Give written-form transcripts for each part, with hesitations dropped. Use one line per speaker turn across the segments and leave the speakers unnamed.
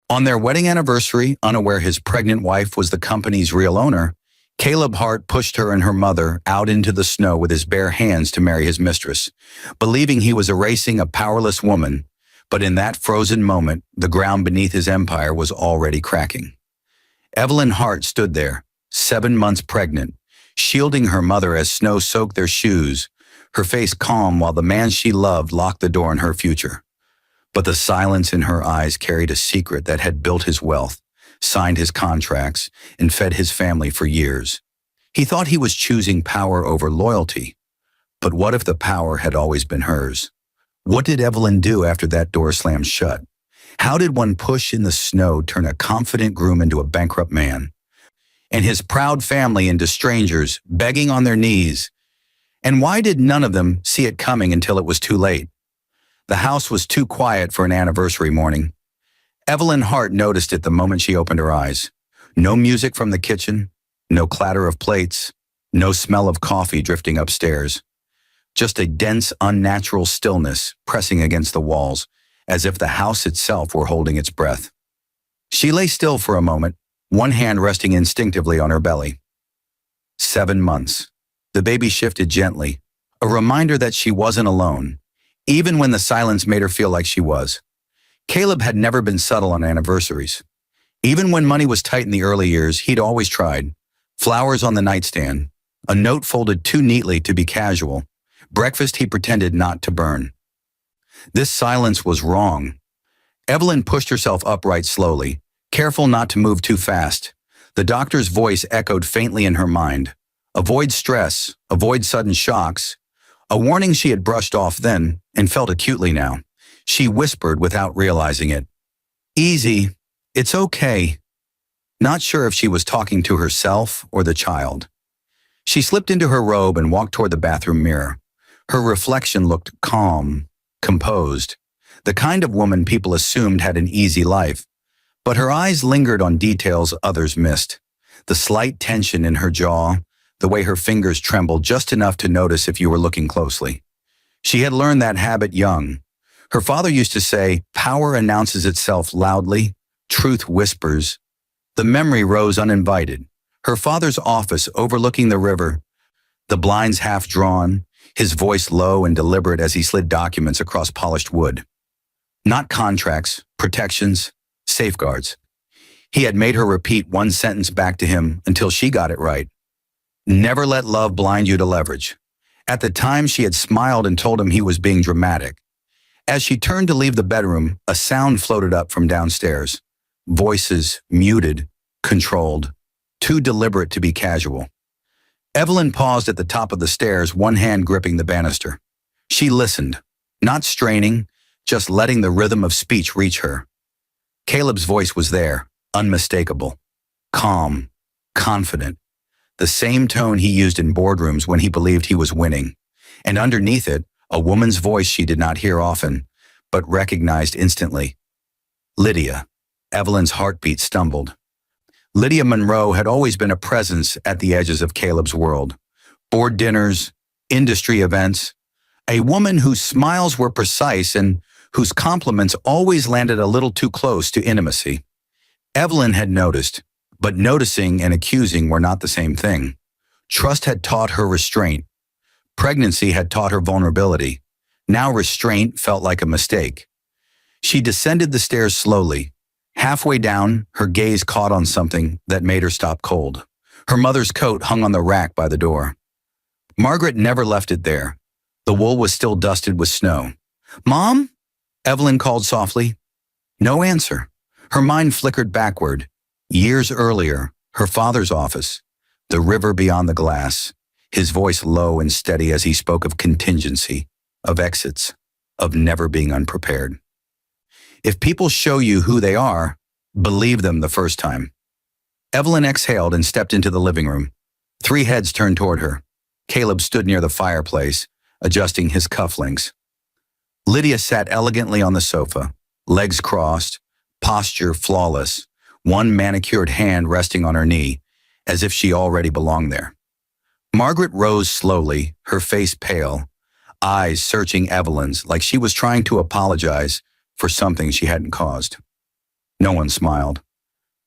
On their wedding anniversary, unaware his pregnant wife was the company's real owner, Caleb Hart pushed her and her mother out into the snow with his bare hands to marry his mistress, believing he was erasing a powerless woman. But in that frozen moment, the ground beneath his empire was already cracking. Evelyn Hart stood there, 7 months pregnant, shielding her mother as snow soaked their shoes, her face calm while the man she loved locked the door on her future. But the silence in her eyes carried a secret that had built his wealth, signed his contracts, and fed his family for years. He thought he was choosing power over loyalty. But what if the power had always been hers? What did Evelyn do after that door slammed shut? How did one push in the snow turn a confident groom into a bankrupt man? And his proud family into strangers, begging on their knees. And why did none of them see it coming until it was too late? The house was too quiet for an anniversary morning. Evelyn Hart noticed it the moment she opened her eyes. No music from the kitchen, no clatter of plates, no smell of coffee drifting upstairs. Just a dense, unnatural stillness pressing against the walls, as if the house itself were holding its breath. She lay still for a moment, one hand resting instinctively on her belly. 7 months. The baby shifted gently, a reminder that she wasn't alone, even when the silence made her feel like she was. Caleb had never been subtle on anniversaries. Even when money was tight in the early years, he'd always tried. Flowers on the nightstand, a note folded too neatly to be casual, breakfast he pretended not to burn. This silence was wrong. Evelyn pushed herself upright slowly, careful not to move too fast. The doctor's voice echoed faintly in her mind. Avoid stress, avoid sudden shocks. A warning she had brushed off then and felt acutely now. She whispered without realizing it. Easy, it's okay. Not sure if she was talking to herself or the child. She slipped into her robe and walked toward the bathroom mirror. Her reflection looked calm, composed, the kind of woman people assumed had an easy life. But her eyes lingered on details others missed. The slight tension in her jaw, the way her fingers trembled just enough to notice if you were looking closely. She had learned that habit young. Her father used to say, "Power announces itself loudly, truth whispers." The memory rose uninvited. Her father's office overlooking the river, the blinds half drawn, his voice low and deliberate as he slid documents across polished wood. Not contracts, protections, safeguards. He had made her repeat one sentence back to him until she got it right. Never let love blind you to leverage. At the time, she had smiled and told him he was being dramatic. As she turned to leave the bedroom, a sound floated up from downstairs. Voices, muted, controlled, too deliberate to be casual. Evelyn paused at the top of the stairs, one hand gripping the banister. She listened, not straining, just letting the rhythm of speech reach her. Caleb's voice was there, unmistakable, calm, confident, the same tone he used in boardrooms when he believed he was winning. And underneath it, a woman's voice she did not hear often, but recognized instantly. Lydia. Evelyn's heartbeat stumbled. Lydia Monroe had always been a presence at the edges of Caleb's world. Board dinners, industry events, a woman whose smiles were precise and whose compliments always landed a little too close to intimacy. Evelyn had noticed, but noticing and accusing were not the same thing. Trust had taught her restraint. Pregnancy had taught her vulnerability. Now restraint felt like a mistake. She descended the stairs slowly. Halfway down, her gaze caught on something that made her stop cold. Her mother's coat hung on the rack by the door. Margaret never left it there. The wool was still dusted with snow. "Mom?" Evelyn called softly. No answer. Her mind flickered backward. Years earlier, her father's office, the river beyond the glass, his voice low and steady as he spoke of contingency, of exits, of never being unprepared. If people show you who they are, believe them the first time. Evelyn exhaled and stepped into the living room. 3 heads turned toward her. Caleb stood near the fireplace, adjusting his cufflinks. Lydia sat elegantly on the sofa, legs crossed, posture flawless, one manicured hand resting on her knee, as if she already belonged there. Margaret rose slowly, her face pale, eyes searching Evelyn's like she was trying to apologize for something she hadn't caused. No one smiled.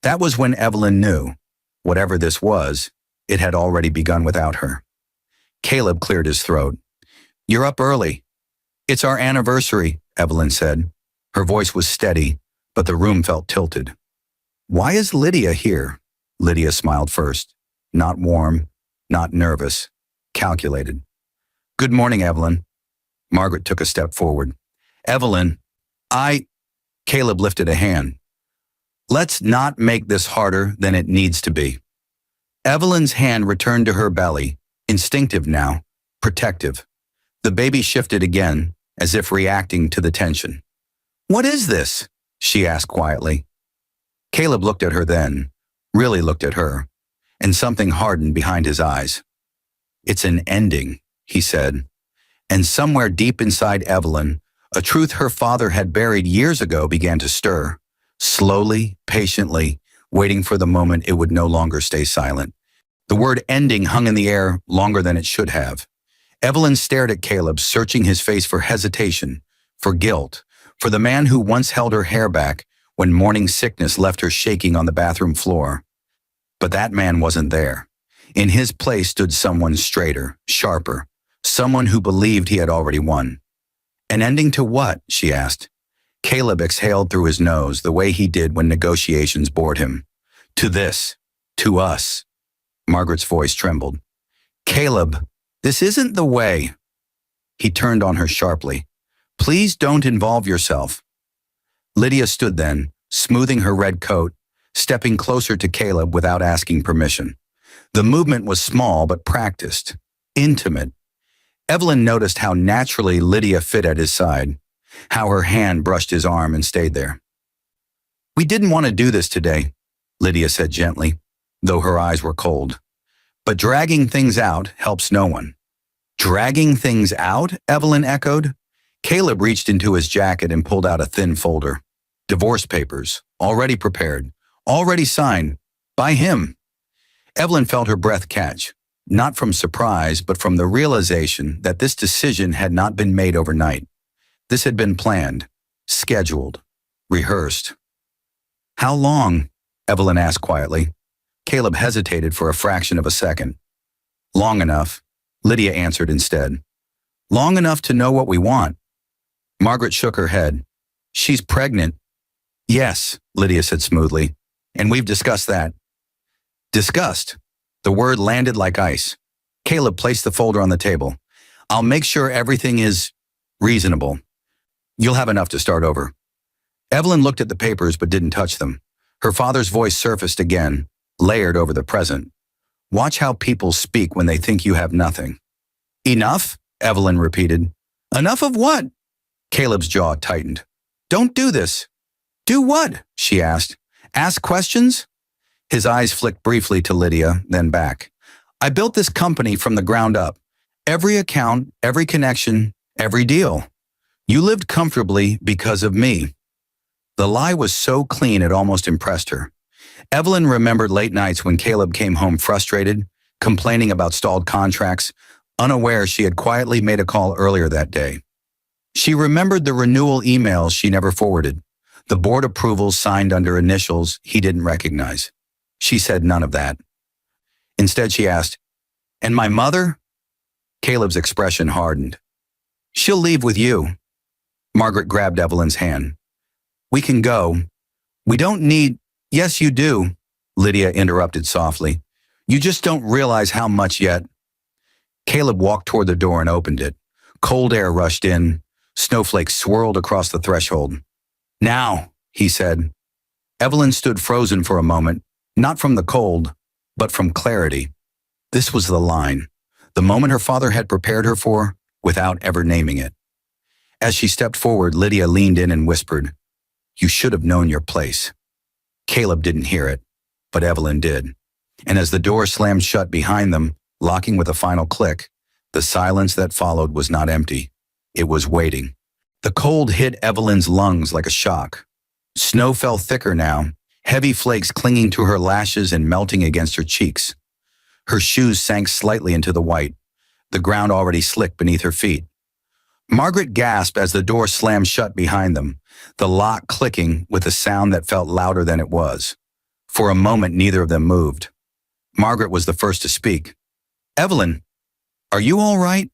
That was when Evelyn knew, whatever this was, it had already begun without her. Caleb cleared his throat. You're up early. It's our anniversary, Evelyn said. Her voice was steady, but the room felt tilted. Why is Lydia here? Lydia smiled first. Not warm, not nervous, calculated. Good morning, Evelyn. Margaret took a step forward. Evelyn, Caleb lifted a hand. Let's not make this harder than it needs to be. Evelyn's hand returned to her belly, instinctive now, protective. The baby shifted again, as if reacting to the tension. What is this? She asked quietly. Caleb looked at her then, really looked at her, and something hardened behind his eyes. It's an ending, he said. And somewhere deep inside Evelyn, a truth her father had buried years ago began to stir, slowly, patiently, waiting for the moment it would no longer stay silent. The word ending hung in the air longer than it should have. Evelyn stared at Caleb, searching his face for hesitation, for guilt, for the man who once held her hair back when morning sickness left her shaking on the bathroom floor. But that man wasn't there. In his place stood someone straighter, sharper, someone who believed he had already won. An ending to what? She asked. Caleb exhaled through his nose the way he did when negotiations bored him. To this. To us. Margaret's voice trembled. Caleb, this isn't the way. He turned on her sharply. Please don't involve yourself. Lydia stood then, smoothing her red coat, stepping closer to Caleb without asking permission. The movement was small but practiced, intimate. Evelyn noticed how naturally Lydia fit at his side, how her hand brushed his arm and stayed there. We didn't want to do this today, Lydia said gently, though her eyes were cold. But dragging things out helps no one. Dragging things out? Evelyn echoed. Caleb reached into his jacket and pulled out a thin folder. Divorce papers, already prepared, already signed, by him. Evelyn felt her breath catch, not from surprise, but from the realization that this decision had not been made overnight. This had been planned, scheduled, rehearsed. How long? Evelyn asked quietly. Caleb hesitated for a fraction of a second. Long enough, Lydia answered instead. Long enough to know what we want. Margaret shook her head. She's pregnant. Yes, Lydia said smoothly, and we've discussed that. Discussed. The word landed like ice. Caleb placed the folder on the table. I'll make sure everything is reasonable. You'll have enough to start over. Evelyn looked at the papers but didn't touch them. Her father's voice surfaced again, layered over the present. Watch how people speak when they think you have nothing. Enough? Evelyn repeated. Enough of what? Caleb's jaw tightened. Don't do this. Do what? She asked. Ask questions? His eyes flicked briefly to Lydia, then back. I built this company from the ground up. Every account, every connection, every deal. You lived comfortably because of me. The lie was so clean it almost impressed her. Evelyn remembered late nights when Caleb came home frustrated, complaining about stalled contracts, unaware she had quietly made a call earlier that day. She remembered the renewal emails she never forwarded, the board approvals signed under initials he didn't recognize. She said none of that. Instead, she asked, And my mother? Caleb's expression hardened. She'll leave with you. Margaret grabbed Evelyn's hand. We can go. We don't need... Yes, you do, Lydia interrupted softly. You just don't realize how much yet. Caleb walked toward the door and opened it. Cold air rushed in. Snowflakes swirled across the threshold. Now, he said. Evelyn stood frozen for a moment, not from the cold, but from clarity. This was the line, the moment her father had prepared her for, without ever naming it. As she stepped forward, Lydia leaned in and whispered, You should have known your place. Caleb didn't hear it, but Evelyn did. And as the door slammed shut behind them, locking with a final click, the silence that followed was not empty. It was waiting. The cold hit Evelyn's lungs like a shock. Snow fell thicker now, heavy flakes clinging to her lashes and melting against her cheeks. Her shoes sank slightly into the white, the ground already slick beneath her feet. Margaret gasped as the door slammed shut behind them, the lock clicking with a sound that felt louder than it was. For a moment, neither of them moved. Margaret was the first to speak. "Evelyn, are you all right?"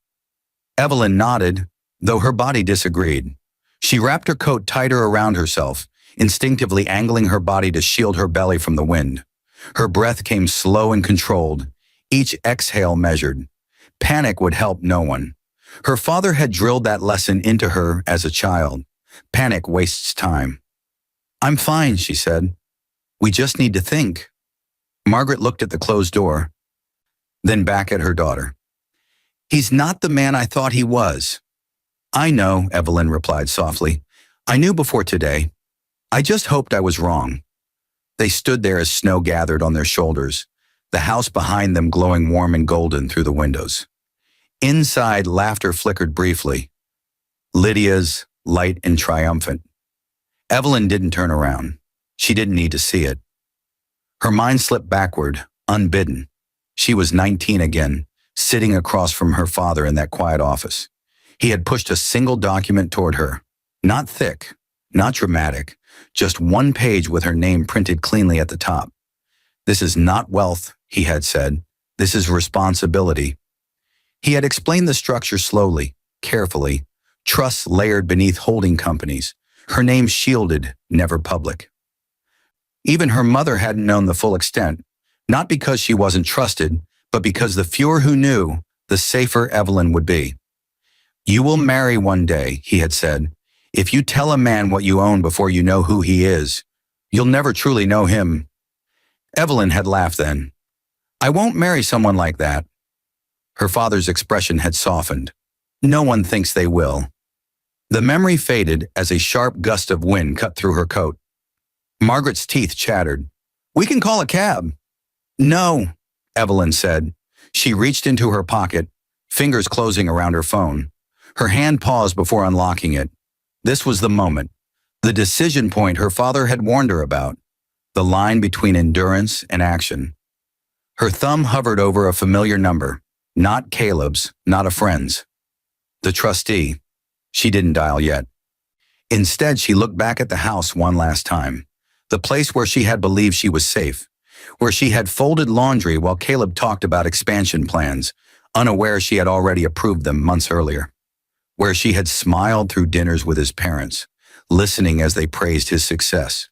Evelyn nodded, though her body disagreed. She wrapped her coat tighter around herself, instinctively angling her body to shield her belly from the wind. Her breath came slow and controlled, each exhale measured. Panic would help no one. Her father had drilled that lesson into her as a child. Panic wastes time. "I'm fine," she said. "We just need to think." Margaret looked at the closed door, then back at her daughter. "He's not the man I thought he was." "I know," Evelyn replied softly. "I knew before today. I just hoped I was wrong." They stood there as snow gathered on their shoulders, the house behind them glowing warm and golden through the windows. Inside, laughter flickered briefly. Lydia's, light and triumphant. Evelyn didn't turn around. She didn't need to see it. Her mind slipped backward, unbidden. She was 19 again, sitting across from her father in that quiet office. He had pushed a single document toward her. Not thick, not dramatic, just one page with her name printed cleanly at the top. "This is not wealth," he had said. "This is responsibility." He had explained the structure slowly, carefully, trusts layered beneath holding companies, her name shielded, never public. Even her mother hadn't known the full extent, not because she wasn't trusted, but because the fewer who knew, the safer Evelyn would be. "You will marry one day," he had said. "If you tell a man what you own before you know who he is, you'll never truly know him." Evelyn had laughed then. "I won't marry someone like that." Her father's expression had softened. "No one thinks they will." The memory faded as a sharp gust of wind cut through her coat. Margaret's teeth chattered. "We can call a cab." "No," Evelyn said. She reached into her pocket, fingers closing around her phone. Her hand paused before unlocking it. This was the moment, the decision point her father had warned her about, the line between endurance and action. Her thumb hovered over a familiar number, not Caleb's, not a friend's. The trustee. She didn't dial yet. Instead, she looked back at the house one last time, the place where she had believed she was safe, where she had folded laundry while Caleb talked about expansion plans, unaware she had already approved them months earlier, where she had smiled through dinners with his parents, listening as they praised his success.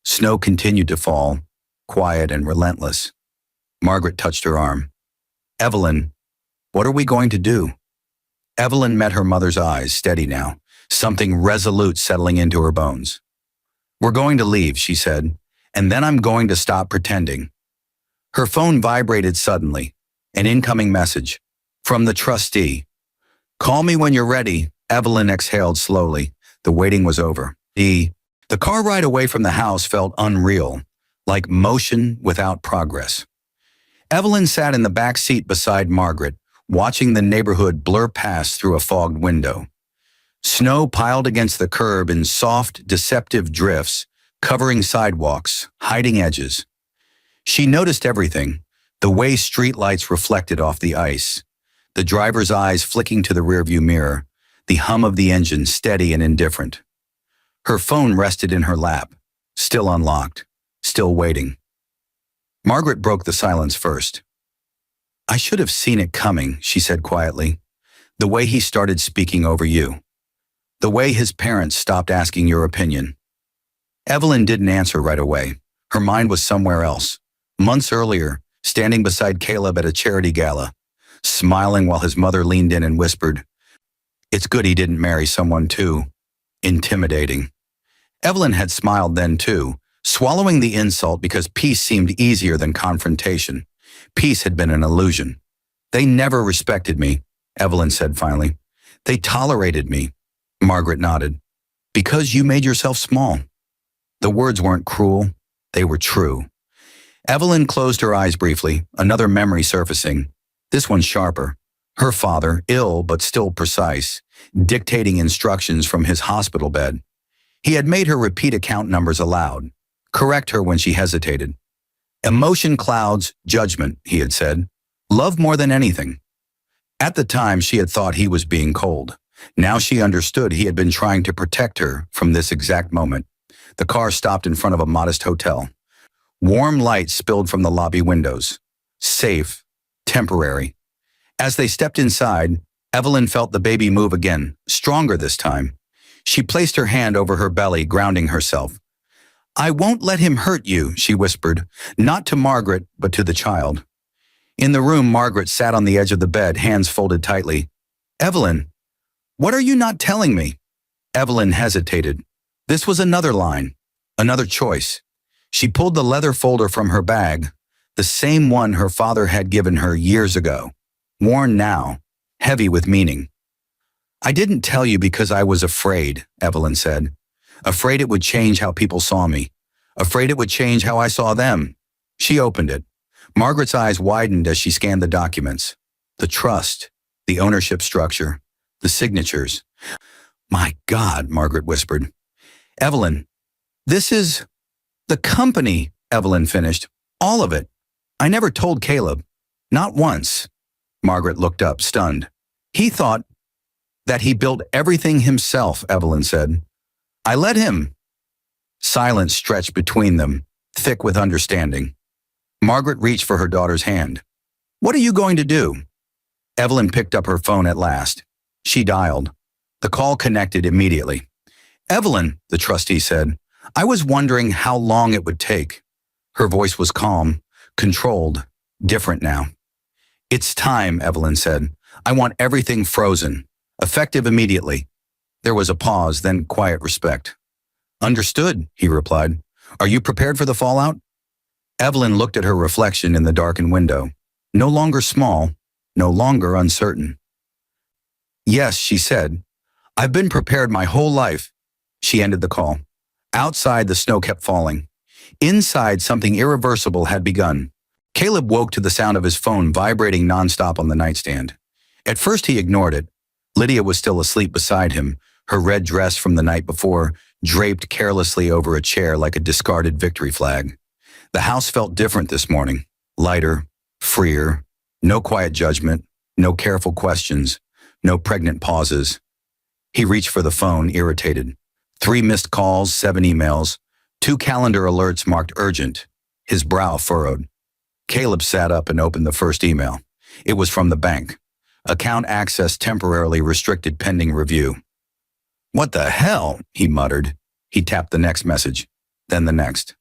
Snow continued to fall, quiet and relentless. Margaret touched her arm. "Evelyn, what are we going to do?" Evelyn met her mother's eyes, steady now, something resolute settling into her bones. "We're going to leave," she said, "and then I'm going to stop pretending." Her phone vibrated suddenly, an incoming message from the trustee. "Call me when you're ready," Evelyn exhaled slowly. The waiting was over. The car ride away from the house felt unreal, like motion without progress. Evelyn sat in the back seat beside Margaret, watching the neighborhood blur past through a fogged window. Snow piled against the curb in soft, deceptive drifts, covering sidewalks, hiding edges. She noticed everything, the way streetlights reflected off the ice, the driver's eyes flicking to the rearview mirror, the hum of the engine steady and indifferent. Her phone rested in her lap, still unlocked, still waiting. Margaret broke the silence first. "I should have seen it coming," she said quietly. "The way he started speaking over you. The way his parents stopped asking your opinion." Evelyn didn't answer right away. Her mind was somewhere else. Months earlier, standing beside Caleb at a charity gala, smiling while his mother leaned in and whispered, "It's good he didn't marry someone too intimidating." Evelyn had smiled then too, swallowing the insult because peace seemed easier than confrontation. Peace had been an illusion. "They never respected me," Evelyn said finally. "They tolerated me." Margaret nodded. "Because you made yourself small." The words weren't cruel, they were true. Evelyn closed her eyes briefly, another memory surfacing. This one sharper. Her father, ill but still precise, dictating instructions from his hospital bed. He had made her repeat account numbers aloud, correct her when she hesitated. "Emotion clouds judgment," he had said. "Love more than anything." At the time, she had thought he was being cold. Now she understood he had been trying to protect her from this exact moment. The car stopped in front of a modest hotel. Warm light spilled from the lobby windows. Safe, temporary. As they stepped inside, Evelyn felt the baby move again, stronger this time. She placed her hand over her belly, grounding herself. "I won't let him hurt you," she whispered, not to Margaret, but to the child. In the room, Margaret sat on the edge of the bed, hands folded tightly. "Evelyn, what are you not telling me?" Evelyn hesitated. This was another line, another choice. She pulled the leather folder from her bag, the same one her father had given her years ago, worn now, heavy with meaning. "I didn't tell you because I was afraid," Evelyn said. "Afraid it would change how people saw me. Afraid it would change how I saw them." She opened it. Margaret's eyes widened as she scanned the documents. The trust, the ownership structure, the signatures. "My God," Margaret whispered. "Evelyn, this is the company," Evelyn finished. "All of it. I never told Caleb. Not once." Margaret looked up, stunned. "He thought that he built everything himself," Evelyn said. "I let him." Silence stretched between them, thick with understanding. Margaret reached for her daughter's hand. "What are you going to do?" Evelyn picked up her phone at last. She dialed. The call connected immediately. "Evelyn," the trustee said, "I was wondering how long it would take." Her voice was calm, controlled, different now. "It's time," Evelyn said. "I want everything frozen, effective immediately." There was a pause, then quiet respect. "Understood," he replied. "Are you prepared for the fallout?" Evelyn looked at her reflection in the darkened window. No longer small, no longer uncertain. "Yes," she said. "I've been prepared my whole life." She ended the call. Outside, the snow kept falling. Inside, something irreversible had begun. Caleb woke to the sound of his phone vibrating nonstop on the nightstand. At first, he ignored it. Lydia was still asleep beside him, her red dress from the night before draped carelessly over a chair like a discarded victory flag. The house felt different this morning, lighter, freer, no quiet judgment, no careful questions, no pregnant pauses. He reached for the phone, irritated. 3 missed calls, 7 emails, 2 calendar alerts marked urgent. His brow furrowed. Caleb sat up and opened the first email. It was from the bank. Account access temporarily restricted pending review. "What the hell?" he muttered. He tapped the next message, then the next.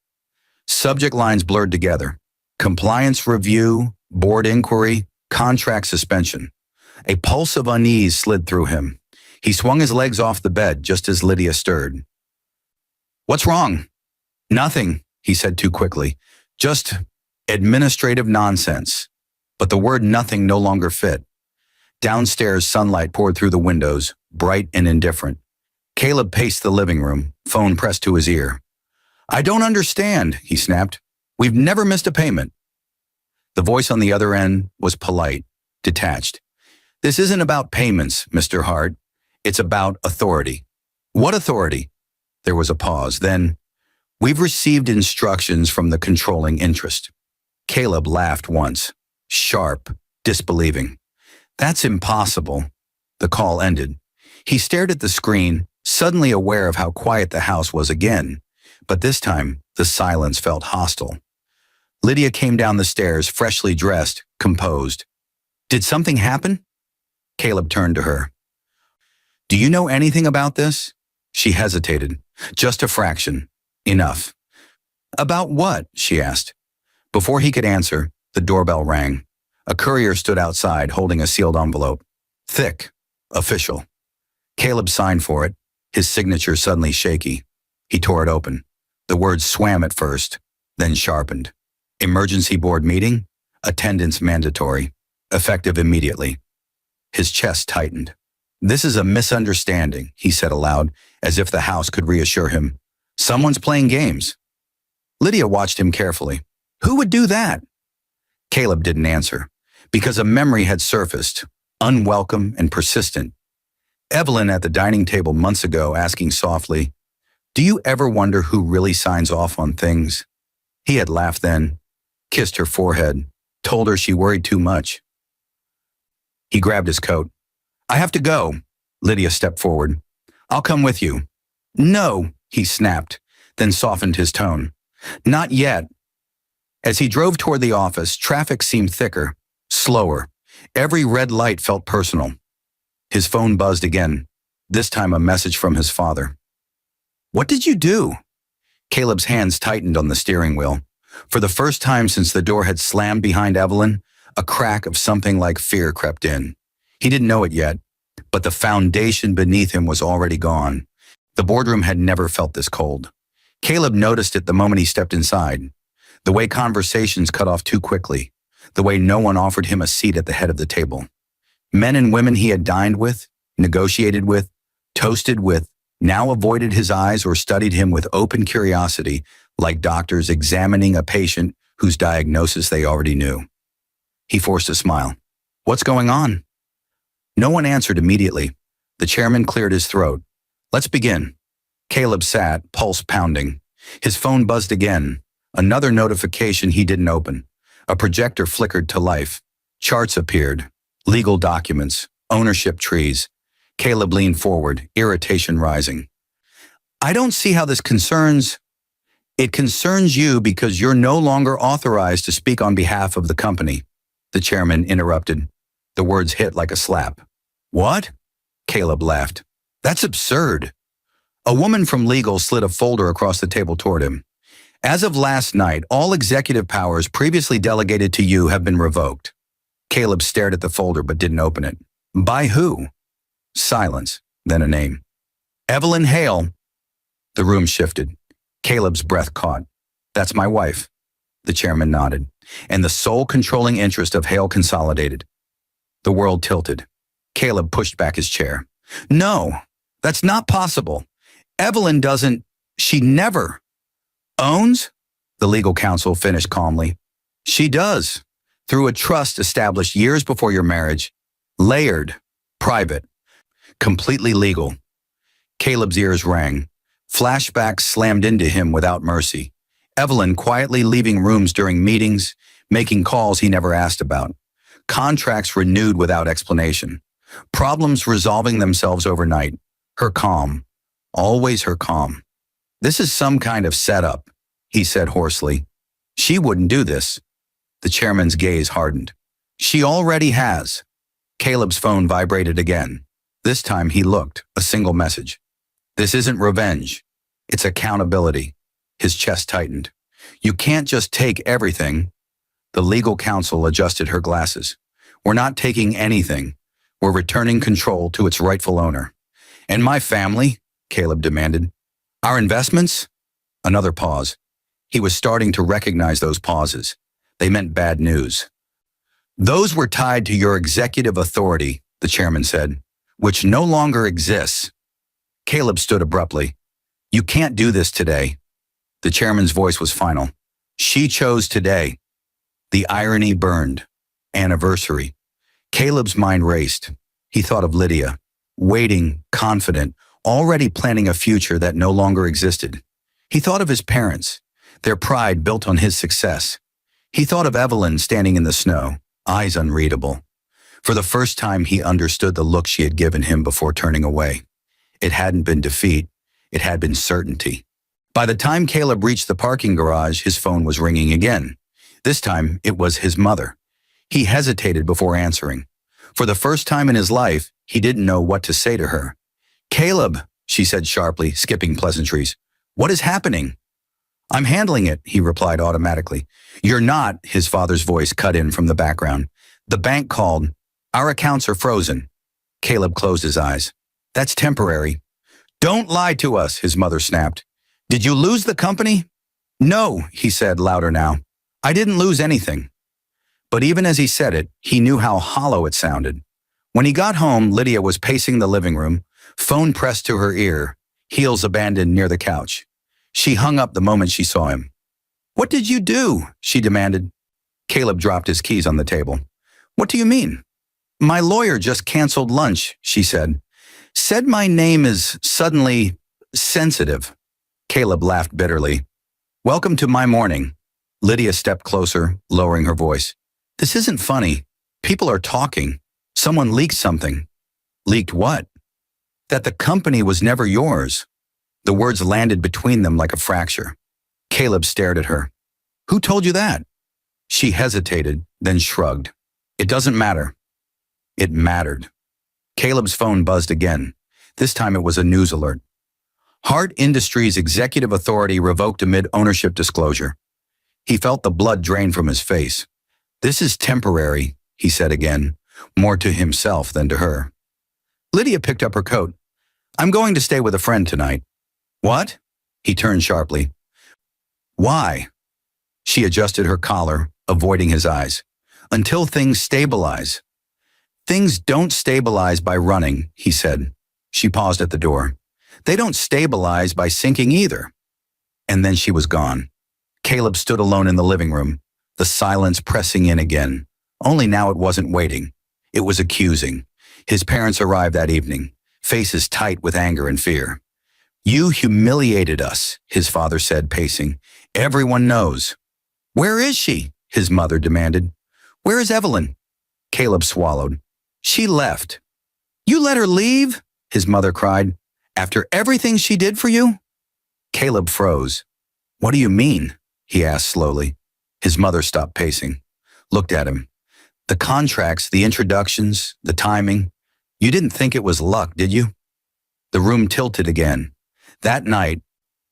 Subject lines blurred together. Compliance review, board inquiry, contract suspension. A pulse of unease slid through him. He swung his legs off the bed just as Lydia stirred. "What's wrong?" "Nothing," he said too quickly. "Just administrative nonsense." But the word nothing no longer fit. Downstairs, sunlight poured through the windows, bright and indifferent. Caleb paced the living room, phone pressed to his ear. "I don't understand," he snapped. "We've never missed a payment." The voice on the other end was polite, detached. "This isn't about payments, Mr. Hart. It's about authority." "What authority?" There was a pause. Then, "We've received instructions from the controlling interest." Caleb laughed once, sharp, disbelieving. "That's impossible." The call ended. He stared at the screen, suddenly aware of how quiet the house was again. But this time, the silence felt hostile. Lydia came down the stairs, freshly dressed, composed. "Did something happen?" Caleb turned to her. "Do you know anything about this?" She hesitated. "Just a fraction. Enough." "About what?" she asked. Before he could answer, the doorbell rang. A courier stood outside, holding a sealed envelope. Thick, official. Caleb signed for it, his signature suddenly shaky. He tore it open. The words swam at first, then sharpened. Emergency board meeting, attendance mandatory, effective immediately. His chest tightened. "This is a misunderstanding," he said aloud, as if the house could reassure him. "Someone's playing games." Lydia watched him carefully. "Who would do that?" Caleb didn't answer, because a memory had surfaced, unwelcome and persistent. Evelyn at the dining table months ago asking softly, "Do you ever wonder who really signs off on things?" He had laughed then, kissed her forehead, told her she worried too much. He grabbed his coat. "I have to go." Lydia stepped forward. I'll come with you. No, he snapped, then softened his tone. Not yet. As he drove toward the office, traffic seemed thicker, slower. Every red light felt personal. His phone buzzed again, this time a message from his father. What did you do? Caleb's hands tightened on the steering wheel. For the first time since the door had slammed behind Evelyn, a crack of something like fear crept in. He didn't know it yet, but the foundation beneath him was already gone. The boardroom had never felt this cold. Caleb noticed it the moment he stepped inside. The way conversations cut off too quickly. The way no one offered him a seat at the head of the table. Men and women he had dined with, negotiated with, toasted with, now avoided his eyes or studied him with open curiosity, like doctors examining a patient whose diagnosis they already knew. He forced a smile. What's going on? No one answered immediately. The chairman cleared his throat. Let's begin. Caleb sat, pulse pounding. His phone buzzed again. Another notification he didn't open. A projector flickered to life. Charts appeared. Legal documents. Ownership trees. Caleb leaned forward, irritation rising. I don't see how this concerns... It concerns you because you're no longer authorized to speak on behalf of the company. The chairman interrupted. The words hit like a slap. What? Caleb laughed. That's absurd. A woman from legal slid a folder across the table toward him. As of last night, all executive powers previously delegated to you have been revoked. Caleb stared at the folder but didn't open it. By who? Silence, then a name. Evelyn Hale. The room shifted. Caleb's breath caught. That's my wife. The chairman nodded, and the sole controlling interest of Hale consolidated. The world tilted. Caleb pushed back his chair. No, that's not possible. Evelyn doesn't, she never owns? The legal counsel finished calmly. She does, through a trust established years before your marriage, layered, private, completely legal. Caleb's ears rang. Flashbacks slammed into him without mercy. Evelyn quietly leaving rooms during meetings, making calls he never asked about. Contracts renewed without explanation. Problems resolving themselves overnight. Her calm. Always her calm. This is some kind of setup, he said hoarsely. She wouldn't do this. The chairman's gaze hardened. She already has. Caleb's phone vibrated again. This time he looked, a single message. This isn't revenge. It's accountability. His chest tightened. You can't just take everything. The legal counsel adjusted her glasses. We're not taking anything. We're returning control to its rightful owner. And my family? Caleb demanded. Our investments? Another pause. He was starting to recognize those pauses. They meant bad news. Those were tied to your executive authority, the chairman said, which no longer exists. Caleb stood abruptly. You can't do this today. The chairman's voice was final. She chose today. The irony burned. Anniversary. Caleb's mind raced. He thought of Lydia, waiting, confident, already planning a future that no longer existed. He thought of his parents, their pride built on his success. He thought of Evelyn standing in the snow, eyes unreadable. For the first time, he understood the look she had given him before turning away. It hadn't been defeat. It had been certainty. By the time Caleb reached the parking garage, his phone was ringing again. This time, it was his mother. He hesitated before answering. For the first time in his life, he didn't know what to say to her. Caleb, she said sharply, skipping pleasantries. What is happening? I'm handling it, he replied automatically. You're not, his father's voice cut in from the background. The bank called. Our accounts are frozen. Caleb closed his eyes. That's temporary. Don't lie to us, his mother snapped. Did you lose the company? No, he said louder now. I didn't lose anything. But even as he said it, he knew how hollow it sounded. When he got home, Lydia was pacing the living room, phone pressed to her ear, heels abandoned near the couch. She hung up the moment she saw him. What did you do? She demanded. Caleb dropped his keys on the table. What do you mean? My lawyer just canceled lunch, she said. Said my name is suddenly sensitive. Caleb laughed bitterly. Welcome to my morning. Lydia stepped closer, lowering her voice. This isn't funny. People are talking. Someone leaked something. Leaked what? That the company was never yours. The words landed between them like a fracture. Caleb stared at her. Who told you that? She hesitated, then shrugged. It doesn't matter. It mattered. Caleb's phone buzzed again. This time it was a news alert. Hart Industries executive authority revoked amid ownership disclosure. He felt the blood drain from his face. This is temporary, he said again, more to himself than to her. Lydia picked up her coat. I'm going to stay with a friend tonight. What? He turned sharply. Why? She adjusted her collar, avoiding his eyes. Until things stabilize. Things don't stabilize by running, he said. She paused at the door. They don't stabilize by sinking either. And then she was gone. Caleb stood alone in the living room, the silence pressing in again. Only now it wasn't waiting. It was accusing. His parents arrived that evening, faces tight with anger and fear. You humiliated us, his father said, pacing. Everyone knows. Where is she? His mother demanded. Where is Evelyn? Caleb swallowed. She left. You let her leave? His mother cried. After everything she did for you? Caleb froze. What do you mean? He asked slowly. His mother stopped pacing, looked at him. The contracts, the introductions, the timing. You didn't think it was luck, did you? The room tilted again. That night,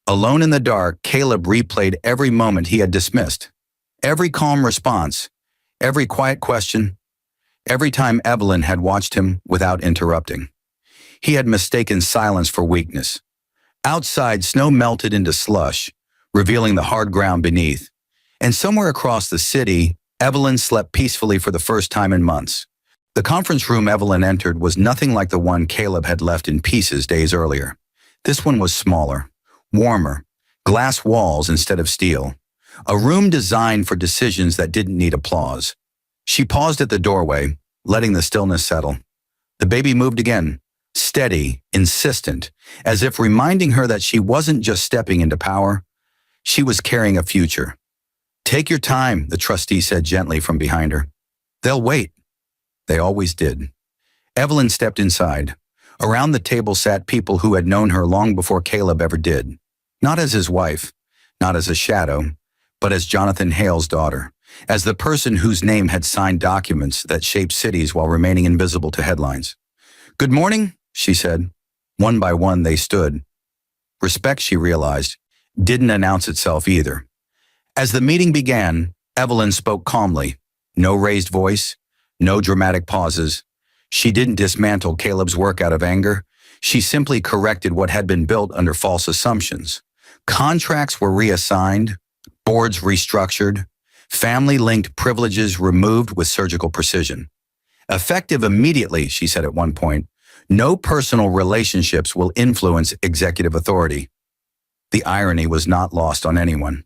alone in the dark, Caleb replayed every moment he had dismissed. Every calm response, every quiet question, every time Evelyn had watched him without interrupting. He had mistaken silence for weakness. Outside, snow melted into slush, revealing the hard ground beneath. And somewhere across the city, Evelyn slept peacefully for the first time in months. The conference room Evelyn entered was nothing like the one Caleb had left in pieces days earlier. This one was smaller, warmer, glass walls instead of steel. A room designed for decisions that didn't need applause. She paused at the doorway, letting the stillness settle. The baby moved again, steady, insistent, as if reminding her that she wasn't just stepping into power, she was carrying a future. Take your time, the trustee said gently from behind her. They'll wait. They always did. Evelyn stepped inside. Around the table sat people who had known her long before Caleb ever did. Not as his wife, not as a shadow, but as Jonathan Hale's daughter, as the person whose name had signed documents that shaped cities while remaining invisible to headlines. Good morning, she said. One by one they stood. Respect, she realized, didn't announce itself either. As the meeting began, Evelyn spoke calmly. No raised voice, no dramatic pauses. She didn't dismantle Caleb's work out of anger. She simply corrected what had been built under false assumptions. Contracts were reassigned, boards restructured, family-linked privileges removed with surgical precision. Effective immediately, she said at one point, no personal relationships will influence executive authority. The irony was not lost on anyone.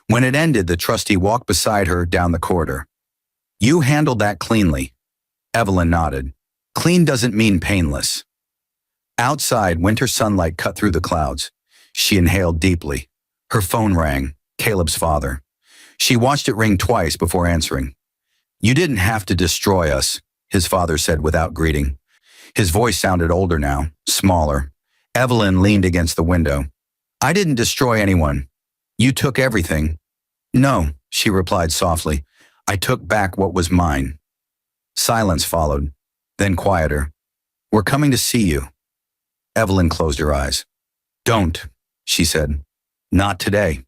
When it ended, the trustee walked beside her down the corridor. You handled that cleanly. Evelyn nodded. Clean doesn't mean painless. Outside, winter sunlight cut through the clouds. She inhaled deeply. Her phone rang, Caleb's father. She watched it ring twice before answering. You didn't have to destroy us, his father said without greeting. His voice sounded older now, smaller. Evelyn leaned against the window. I didn't destroy anyone. You took everything. No, she replied softly. I took back what was mine. Silence followed, then quieter. We're coming to see you. Evelyn closed her eyes. Don't, she said. Not today.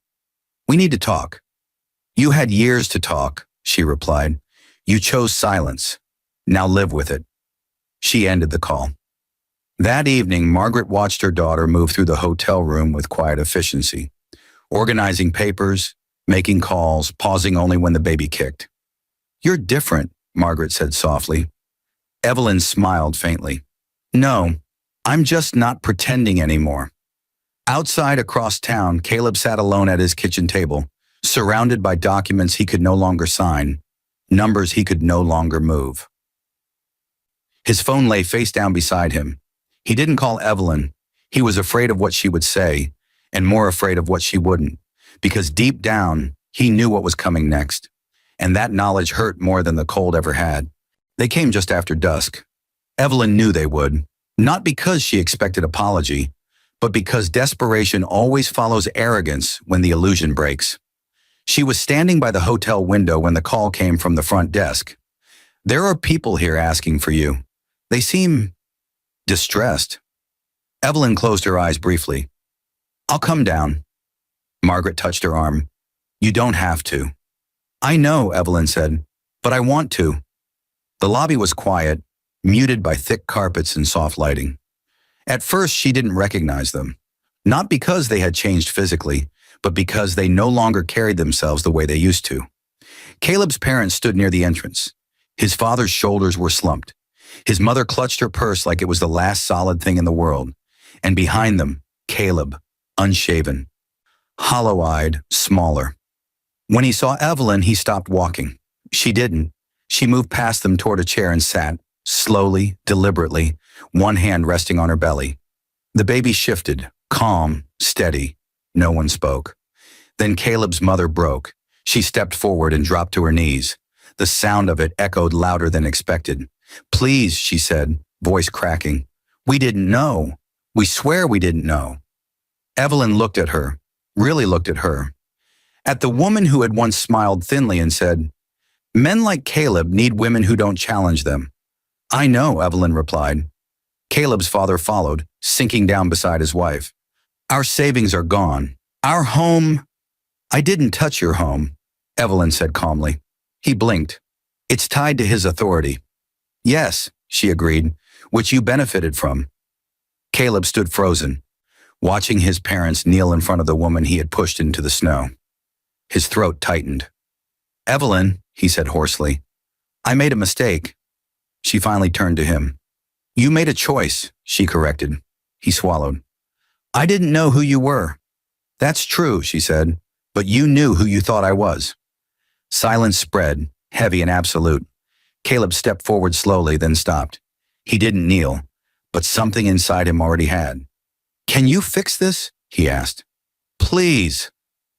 We need to talk. You had years to talk, she replied. You chose silence. Now live with it. She ended the call. That evening, Margaret watched her daughter move through the hotel room with quiet efficiency, organizing papers, making calls, pausing only when the baby kicked. You're different, Margaret said softly. Evelyn smiled faintly. No, I'm just not pretending anymore. Outside across town, Caleb sat alone at his kitchen table, surrounded by documents he could no longer sign, numbers he could no longer move. His phone lay face down beside him. He didn't call Evelyn. He was afraid of what she would say, and more afraid of what she wouldn't, because deep down, he knew what was coming next, and that knowledge hurt more than the cold ever had. They came just after dusk. Evelyn knew they would, Not because she expected apology, but because desperation always follows arrogance when the illusion breaks. She was standing by the hotel window when the call came from the front desk. "There are people here asking for you. They seem distressed." Evelyn closed her eyes briefly. "I'll come down." Margaret touched her arm. "You don't have to." "I know," Evelyn said, "but I want to." The lobby was quiet, muted by thick carpets and soft lighting. At first, she didn't recognize them. Not because they had changed physically, but because they no longer carried themselves the way they used to. Caleb's parents stood near the entrance. His father's shoulders were slumped. His mother clutched her purse like it was the last solid thing in the world. And behind them, Caleb, unshaven, hollow-eyed, smaller. When he saw Evelyn, he stopped walking. She didn't. She moved past them toward a chair and sat, slowly, deliberately, one hand resting on her belly. The baby shifted, calm, steady. No one spoke. Then Caleb's mother broke. She stepped forward and dropped to her knees. The sound of it echoed louder than expected. "Please," she said, voice cracking. "We didn't know. We swear we didn't know." Evelyn looked at her, really looked at her. At the woman who had once smiled thinly and said, "Men like Caleb need women who don't challenge them." "I know," Evelyn replied. Caleb's father followed, sinking down beside his wife. "Our savings are gone. Our home—" "I didn't touch your home," Evelyn said calmly. He blinked. "It's tied to his authority." "Yes," she agreed, "which you benefited from." Caleb stood frozen, watching his parents kneel in front of the woman he had pushed into the snow. His throat tightened. "Evelyn," he said hoarsely, "I made a mistake." She finally turned to him. "You made a choice," she corrected. He swallowed. "I didn't know who you were." "That's true," she said, "but you knew who you thought I was." Silence spread, heavy and absolute. Caleb stepped forward slowly, then stopped. He didn't kneel, but something inside him already had. "Can you fix this?" he asked. "Please."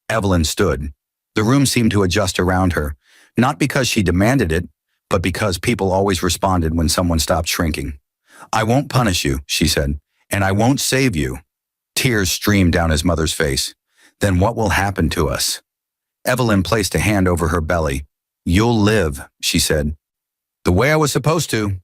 Evelyn stood. The room seemed to adjust around her, not because she demanded it, but because people always responded when someone stopped shrinking. "I won't punish you," she said, "and I won't save you." Tears streamed down his mother's face. "Then what will happen to us?" Evelyn placed a hand over her belly. "You'll live," she said. "The way I was supposed to."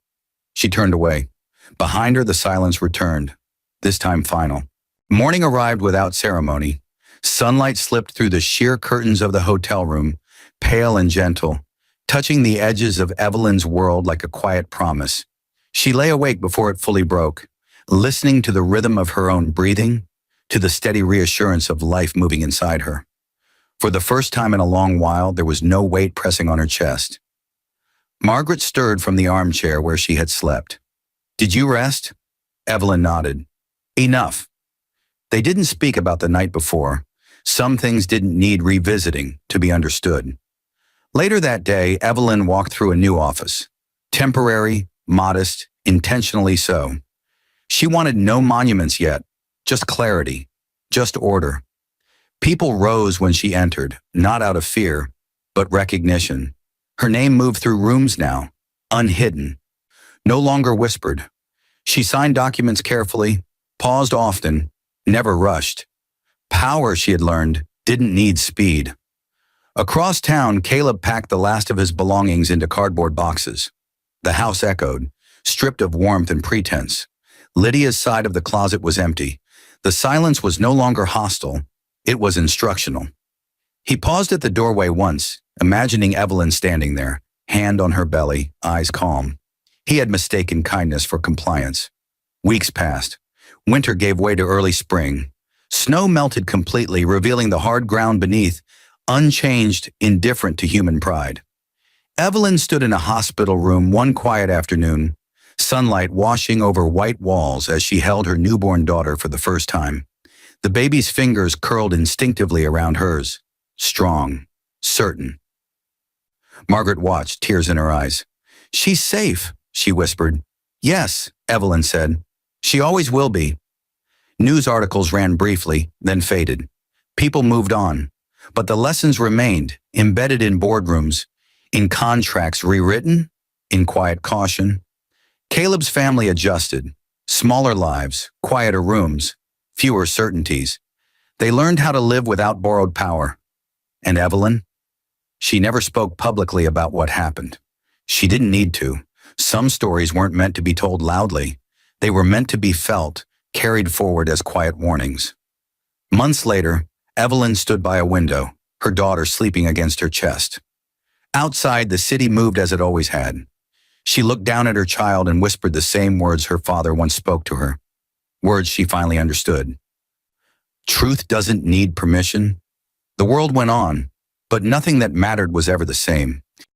She turned away. Behind her, the silence returned, this time final. Morning arrived without ceremony. Sunlight slipped through the sheer curtains of the hotel room, pale and gentle, touching the edges of Evelyn's world like a quiet promise. She lay awake before it fully broke, listening to the rhythm of her own breathing, to the steady reassurance of life moving inside her. For the first time in a long while, there was no weight pressing on her chest. Margaret stirred from the armchair where she had slept. "Did you rest?" Evelyn nodded. "Enough." They didn't speak about the night before. Some things didn't need revisiting to be understood. Later that day, Evelyn walked through a new office. Temporary, modest, intentionally so. She wanted no monuments yet, just clarity, just order. People rose when she entered, not out of fear, but recognition. Her name moved through rooms now, unhidden, no longer whispered. She signed documents carefully, paused often, never rushed. Power, she had learned, didn't need speed. Across town, Caleb packed the last of his belongings into cardboard boxes. The house echoed, stripped of warmth and pretense. Lydia's side of the closet was empty. The silence was no longer hostile. It was instructional. He paused at the doorway once, imagining Evelyn standing there, hand on her belly, eyes calm. He had mistaken kindness for compliance. Weeks passed. Winter gave way to early spring. Snow melted completely, revealing the hard ground beneath, unchanged, indifferent to human pride. Evelyn stood in a hospital room one quiet afternoon, sunlight washing over white walls as she held her newborn daughter for the first time. The baby's fingers curled instinctively around hers, strong, certain. Margaret watched, tears in her eyes. "She's safe," she whispered. "Yes," Evelyn said. "She always will be." News articles ran briefly, then faded. People moved on, but the lessons remained, embedded in boardrooms, in contracts rewritten, in quiet caution. Caleb's family adjusted, Smaller lives, quieter rooms, fewer certainties. They learned how to live without borrowed power. And Evelyn? She never spoke publicly about what happened. She didn't need to. Some stories weren't meant to be told loudly. They were meant to be felt, carried forward as quiet warnings. Months later, Evelyn stood by a window, her daughter sleeping against her chest. Outside, the city moved as it always had. She looked down at her child and whispered the same words her father once spoke to her, words she finally understood. Truth doesn't need permission. The world went on, but nothing that mattered was ever the same.